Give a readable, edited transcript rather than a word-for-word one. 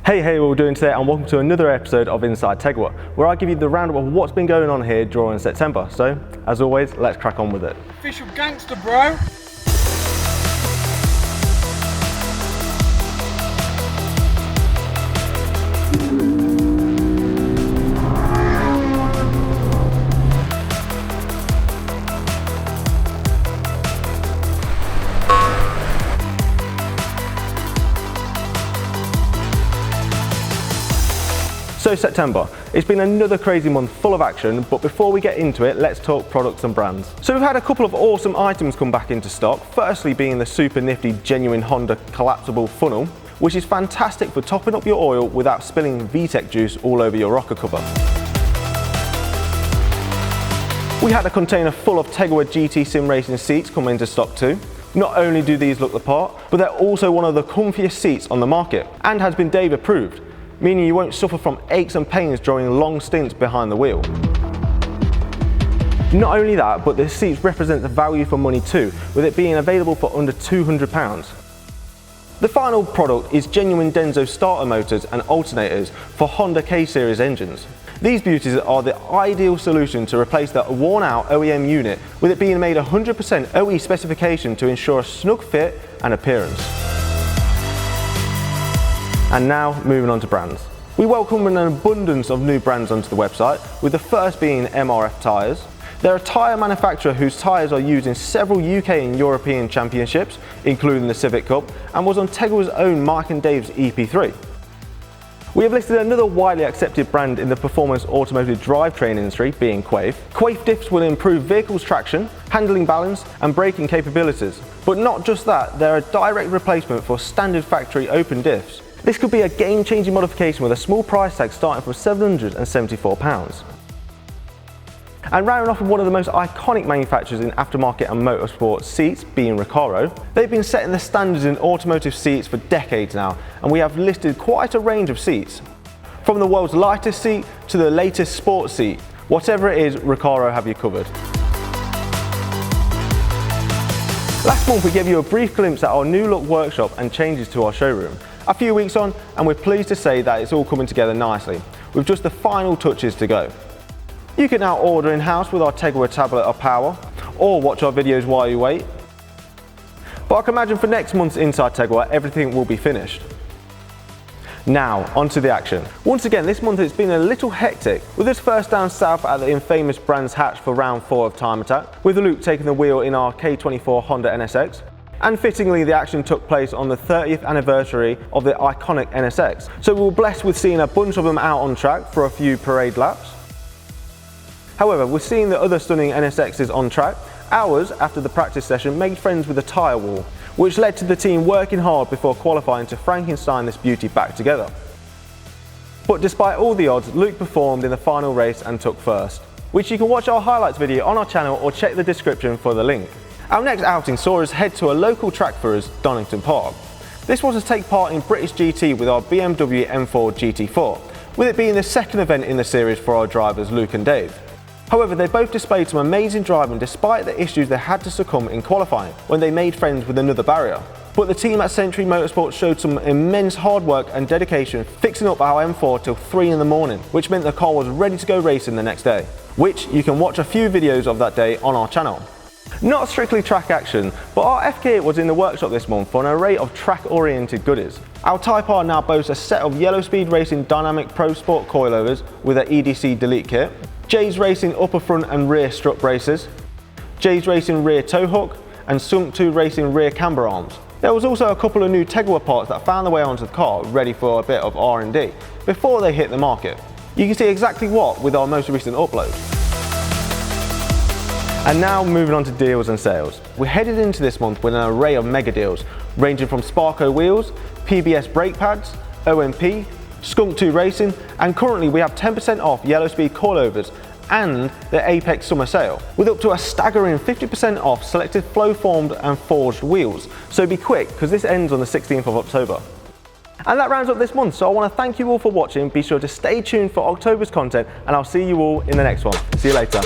Hey, what we're doing today, and welcome to another episode of Inside Tegawa, where I give you the roundup of what's been going on here during September. So, as always, let's crack on with it. Official gangster, bro. So September, it's been another crazy month full of action, but before we get into it, let's talk products and brands. So we've had a couple of awesome items come back into stock, firstly being the super nifty genuine Honda collapsible funnel, which is fantastic for topping up your oil without spilling VTEC juice all over your rocker cover. We had a container full of Tegawa GT Sim Racing seats come into stock too. Not only do these look the part, but they're also one of the comfiest seats on the market and has been Dave approved, meaning you won't suffer from aches and pains during long stints behind the wheel. Not only that, but the seats represent the value for money too, with it being available for under £200. The final product is genuine Denso starter motors and alternators for Honda K-Series engines. These beauties are the ideal solution to replace the worn out OEM unit, with it being made 100% OE specification to ensure a snug fit and appearance. And now, moving on to brands. We welcome an abundance of new brands onto the website, with the first being Mrf Tyres. They're a tyre manufacturer whose tyres are used in several UK and European championships, including the Civic Cup, and was on Tegawa's own Mark and Dave's EP3. We have listed another widely accepted brand in the performance automotive drivetrain industry, being Quaife. Quaife diffs will improve vehicles' traction, handling balance, and braking capabilities. But not just that, they're a direct replacement for standard factory open diffs. This could be a game-changing modification with a small price tag starting from £774. And rounding off with one of the most iconic manufacturers in aftermarket and motorsport seats, being Recaro. They've been setting the standards in automotive seats for decades now, and we have listed quite a range of seats. From the world's lightest seat to the latest sports seat, whatever it is, Recaro have you covered. Last month we gave you a brief glimpse at our new look workshop and changes to our showroom. A few weeks on, and we're pleased to say that it's all coming together nicely, with just the final touches to go. You can now order in-house with our Tegawa tablet or power, or watch our videos while you wait. But I can imagine for next month's Inside Tegawa, everything will be finished. Now, onto the action. Once again, this month it's been a little hectic, with us first down south at the infamous Brands Hatch for round 4 of TimeAttack, with Luke taking the wheel in our K24 Honda NSX. And fittingly, the action took place on the 30th anniversary of the iconic NSX. So we were blessed with seeing a bunch of them out on track for a few parade laps. However, with seeing the other stunning NSXs on track, ours, after the practice session, made friends with the tyre wall, which led to the team working hard before qualifying to Frankenstein this beauty back together. But despite all the odds, Luke performed in the final race and took first, which you can watch our highlights video on our channel or check the description for the link. Our next outing saw us head to a local track for us, Donington Park. This was to take part in British GT with our BMW M4 GT4, with it being the second event in the series for our drivers Luke and Dave. However, they both displayed some amazing driving despite the issues they had to succumb in qualifying when they made friends with another barrier. But the team at Century Motorsports showed some immense hard work and dedication fixing up our M4 till 3 in the morning, which meant the car was ready to go racing the next day, which you can watch a few videos of that day on our channel. Not strictly track action, but our FK8 was in the workshop this month for an array of track-oriented goodies. Our Type R now boasts a set of Yellow Speed Racing Dynamic Pro Sport coilovers with an EDC delete kit, J's Racing upper front and rear strut braces, J's Racing rear tow hook, and Sunk 2 Racing rear camber arms. There was also a couple of new Tegawa parts that found their way onto the car ready for a bit of R&D before they hit the market. You can see exactly what with our most recent upload. And now moving on to deals and sales. We're headed into this month with an array of mega deals, ranging from Sparco wheels, PBS brake pads, OMP, Skunk 2 Racing, and currently we have 10% off Yellow Speed coilovers and the Apex Summer Sale, with up to a staggering 50% off selected flow formed and forged wheels. So be quick, because this ends on the 16th of October. And that rounds up this month, so I want to thank you all for watching. Be sure to stay tuned for October's content, and I'll see you all in the next one. See you later.